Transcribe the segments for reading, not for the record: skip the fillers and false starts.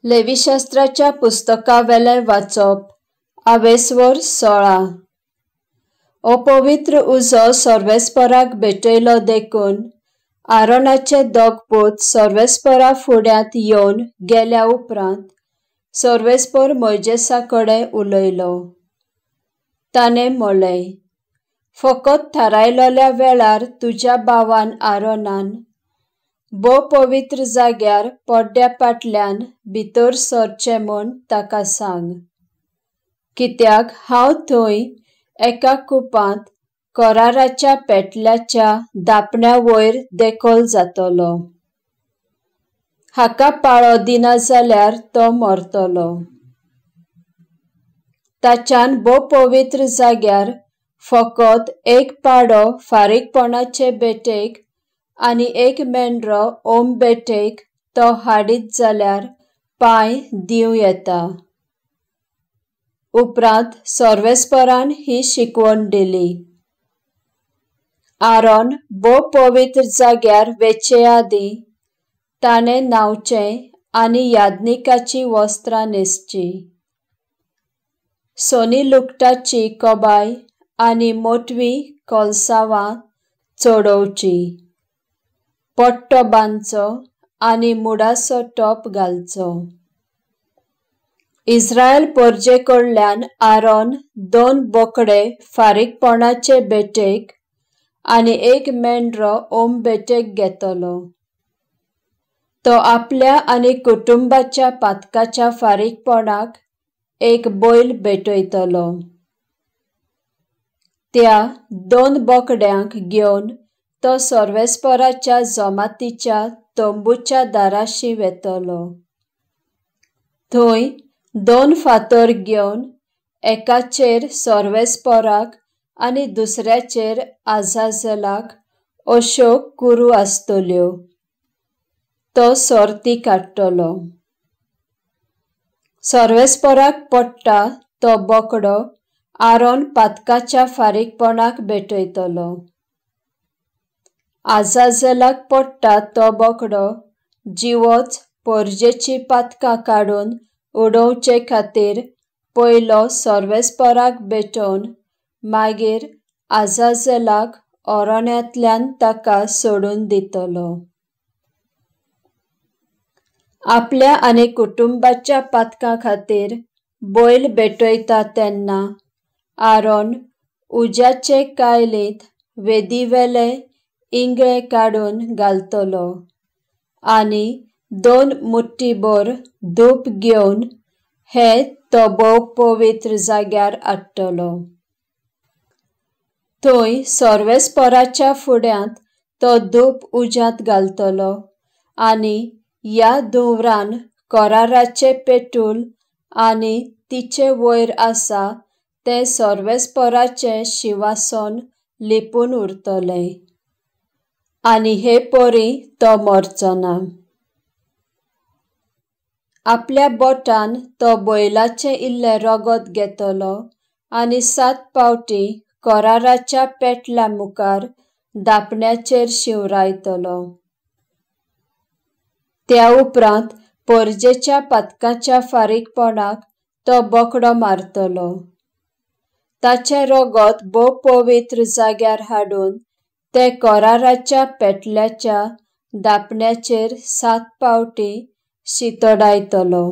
लेवीशास्त्राच्या पुस्तकावेलें वाचप. आवेसवर 16. अपवित्र उजो सर्वेस्पराक भेटयलो देखून आरोनाचे दोग पूत सर्वेस्परा फुड्यांत येवन गेल्या उपरांत सर्वेस्पर मोइजेसा कडेन उलयलो. ताणें म्हणलें, फकत थारायलोल्या वेळार तुज्या भावान आरोनान भोव पवित्र जाग्यार पड्ड्या फाटल्यान भितर सरचें म्हूण ताका सांग, कित्याक हांव थंय एका कुपांत कोराराच्या पेटल्याच्या धापण्या वयर देकोल जातलो. हाका पाळो दिना जाल्यार तो मरतलो. ताच्यान भोव पवित्र जाग्यार फकत एक पाडो फारीकपणाचे भेटेक आनी एक मेंढरो ओम भेटेक तो हाडीत जाल्यार पांय दिवं येता. उपरांत सर्वेस्परान ही शिकवण दिली. आरोन भोव पवित्र जाग्यार वेचे आदीं ताणें न्हांवचें आनी याजनिकाची वस्त्रां न्हेसचीं. सोनी लुगटाची कोबाय आनी मोटवी कोलसांवां चोडोवचीं. पट्टो बांदचो आनी मुडासो टॉप घालचो. इस्रायल पोरजे कडल्यान आरोन 2 बोकडे फारीकपणाचे भेटेक आनी एक मेंढरो ओम भेटेक घेतलो. तो आपल्या आनी कुटुंबाच्या पातकाच्या फारीकपणाक एक बैल भेटयतलो. त्या 2 बोकड्यांक घेवन तो सर्वेस्पराच्या जमातीच्या तंबूच्या दाराशी वेतलो. थंय 2 फातर घेवन एकाचेर सर्वेस्पराक आनी दुसऱ्याचेर आजाजेलाक अश्यो कुरू आसतल्यो. तो सर्ती काडटलो. सर्वेस्पराक पडटा तो बोकडो आरोन पातकाच्या फारीकपणाक भेटयतलो. आजाजेलाक पडटा तो बोकडो जिवोच पोरजेची पातकां काडून उडोवचे खातीर पयलो सर्वेस्पराक भेटोवन मागीर आजाजेलाक अरोण्यांतल्यान ताका सोडून दितलो. आपल्या आनी कुटुंबाच्या पातकां खातीर बैल भेटयता तेन्ना आरोन उज्याचे कायलींत वेदीवेले इंगळे काडून घालतलो आनी 2 मुठ्ठीभर धूप घेवन हें तो भोव पवित्र जाग्यार हाडटलो. थंय सर्वेस्पराच्या फुड्यांत तो धूप उज्यांत घालतलो आनी ह्या धुंवरान कोराराचें पेटूल आनी तिचे वयर आसा तें सर्वेस्पराचें शिंवासन लिपून उरतलें. आनी हे पोरी तो मरचो ना. आपल्या बोटान तो बैलाचें इल्लें रगत घेतलो आनी 7 पावटी कोराराच्या पेटल्या मुखार धापण्याचेर शिंवरायतलो. त्या उपरांत पोरजेच्या पातकाच्या फारीकपणाक तो बोकडो मारतलो. ताचें रगत भोव पवित्र जाग्यार हाडून ते कोराराच्या पेटल्याच्या धापण्याचेर 7 पावटी शितोडायतलो.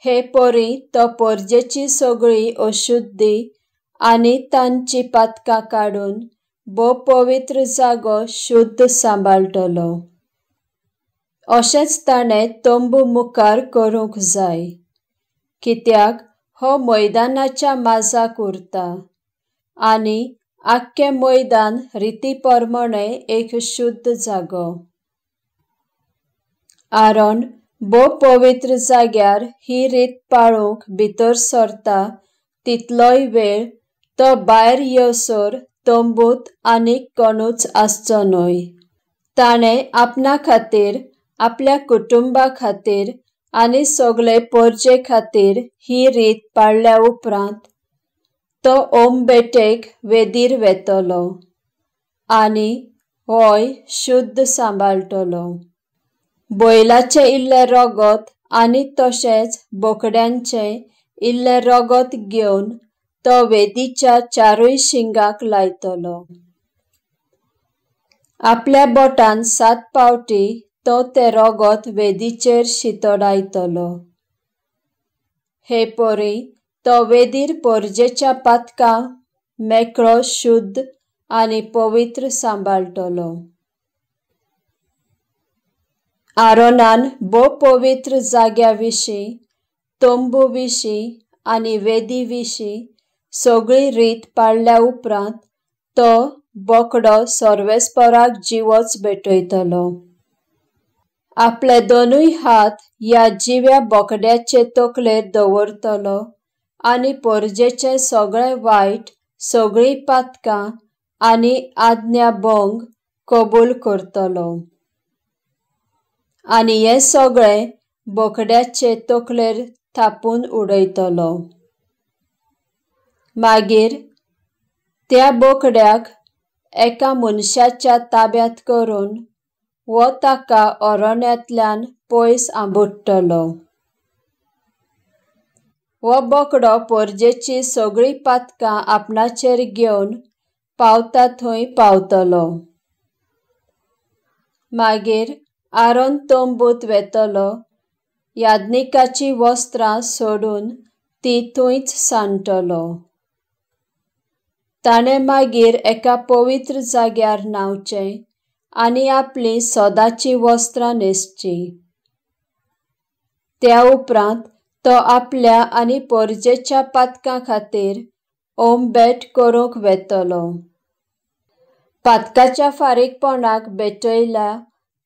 हे पोरी तो पोरजेची सगळी अशुद्धी आनी तांची पातकां काडून भोव पवित्र जागो शुद्ध सांबाळटलो. अशेंच ताणें तंबू मुखार करूंक जाय, कित्याक हो मैदानाच्या माजाक उरता आनी आख्खें मैदान रिती प्रमाणे एक शुद्ध जागो. आरोन भोव पवित्र जाग्यार ही रीत पाळूंक भितर सरता तितलोय वेळ तो भायर येवसर तंबूत आनीक कोणूच आसचो न्हय. ताणें आपणा खातीर, आपल्या कुटुंबा खातीर आनी सगळे पोरजे खातीर ही रीत पाळल्या उपरांत तो ओम भेटेक वेदीर वेतलो आनी होय शुद्ध सांबाळटलो. बैलाचे इल्ले रगत आनी तशेंच बोकड्यांचे इल्ले रगत घेवन तो वेदीच्या चारूय शिंगाक लायतलो। आपल्या बोटान 7 पावटी तो तें रगत वेदीचेर शितोडायतलो। हे परी तो वेदीर पोरजेच्या पातकां मेकळो, शुद्ध आनी पवित्र सांबाळटलो। आरोनान भोव पवित्र जाग्या विशीं, तोंबू विशीं आनी वेदी विशीं सगळी रीत पाळल्या उपरांत तो बोकडो सर्वेस्पराक जिवोच भेटयतलो। आपले दोनूय हात ह्या जिव्या बोकड्याचे तकलेर दवरतलो आनी पोरजेचें सगळें वायट, सगळीं पातकां आनी आज्ञाभंग कबूल करतलो। आनी हें सगळें बोकड्याचे तकलेर थापून उडयतलो। मागीर त्या बोकड्याक एका मनशाच्या ताब्यांत करून वो ताका अरण्यांतल्यान पयस आंबुडटलो। वो बोकडो पोरजेची सगळीं पातकां आपणाचेर घेवन पावता थंय पावतलो। मागीर आरोन तोंबूत वेतलो, याजनीकाची वस्त्रां सोडून ती थंयच सांडटलो। ताणें मागीर एका पवित्र जाग्यार न्हांवचें आनी आपलीं सोदाचीं वस्त्रां न्हेसचीं। त्या उपरांत तो आपल्या आनी पोरजेच्या पातकां खातीर ओमबेट करूंक वेतलो। पातकाच्या फारीकपणाक भेटयल्या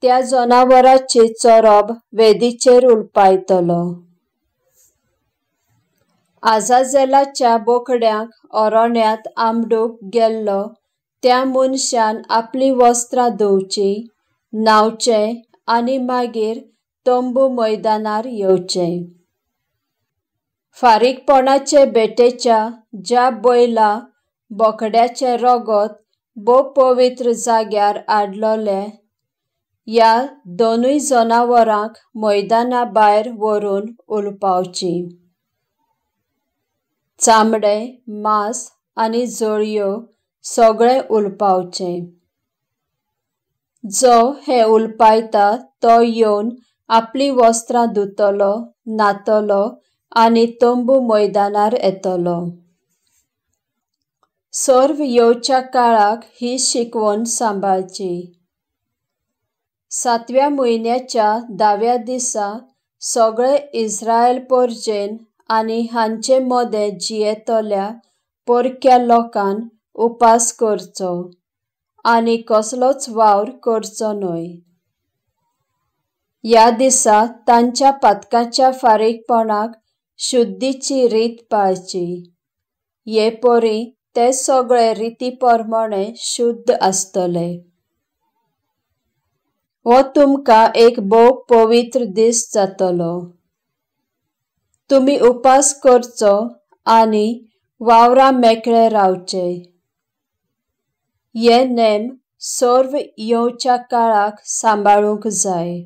त्या जनावराची चोरब वेदीचेर उलपायतलो। आजाजेलाच्या बोकड्यांक अरण्यांत आंबडूंक गेल्लो त्या मनशान आपलीं वस्त्रां धुंवचीं, न्हांवचें आनी मागीर तोंबू मैदानार येवचें। फारीकपणाचे भेटेच्या ज्या बैला बोकड्याचें रगत भोव पवित्र जाग्यार हाडलोलें, ह्या दोनूय जनावरांक मैदाना भायर व्हरून उलपावचीं। चामडें, मांस आनी जळयो सगळें उलपावचें। जो हें उलपायता तो येवन आपलीं वस्त्रां धुतलो, न्हातलो आनी तोंबू मैदानार येतलो। सर्व येवच्या काळाक ही शिकवण सांबाळची। 7व्या म्हयन्याच्या 10व्या दिसा सगळे इस्रायल पोरजेन आनी हांचे मोदें जियेतल्या पोरक्या लोकान उपास करचो आनी कसलोच वावर करचो न्हय। ह्या दिसा तांच्या पातकाच्या फारीकपणाक शुद्धीची रीत पाळची। हे परी ते सगळे रिती प्रमाणें शुद्ध आसतले। हो तुमकां एक भोव पवित्र दीस जातलो। तुमी उपास करचो आनी वावरां मेकळे रावचे। हे नेम सर्व येवच्या काळाक सांबाळूंक जाय।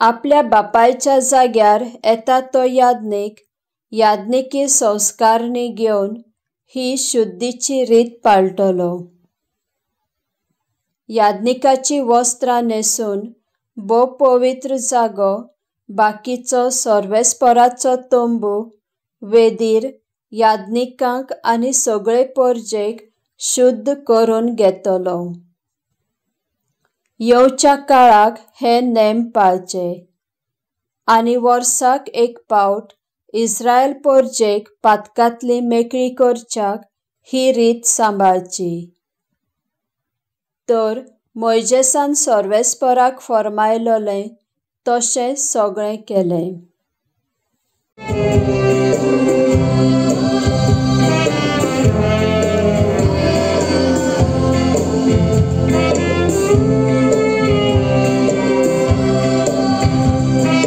आपल्या बापायच्या जाग्यार येता तो याजनीक याजनिकी संस्कारणी घेवन ही शुद्धीची रीत पाळटलो। याजनिकाची वस्त्रां न्हेसून भोव पवित्र जागो, बाकीचो सर्वेस्पराचो तोंबू, वेदीर, याजनिकांक आनी सगळे पोरजेक शुद्ध करून घेतलो। येवच्या काळाक हे नेम पाळचे आनी वर्साक एक पावट इस्रायल पोरजेक पातकांतली मेकळी करच्याक ही रीत सांबाळची। तर मोइजेसान सर्वेस्पराक फर्मायलोलें तशें सगळें केलें।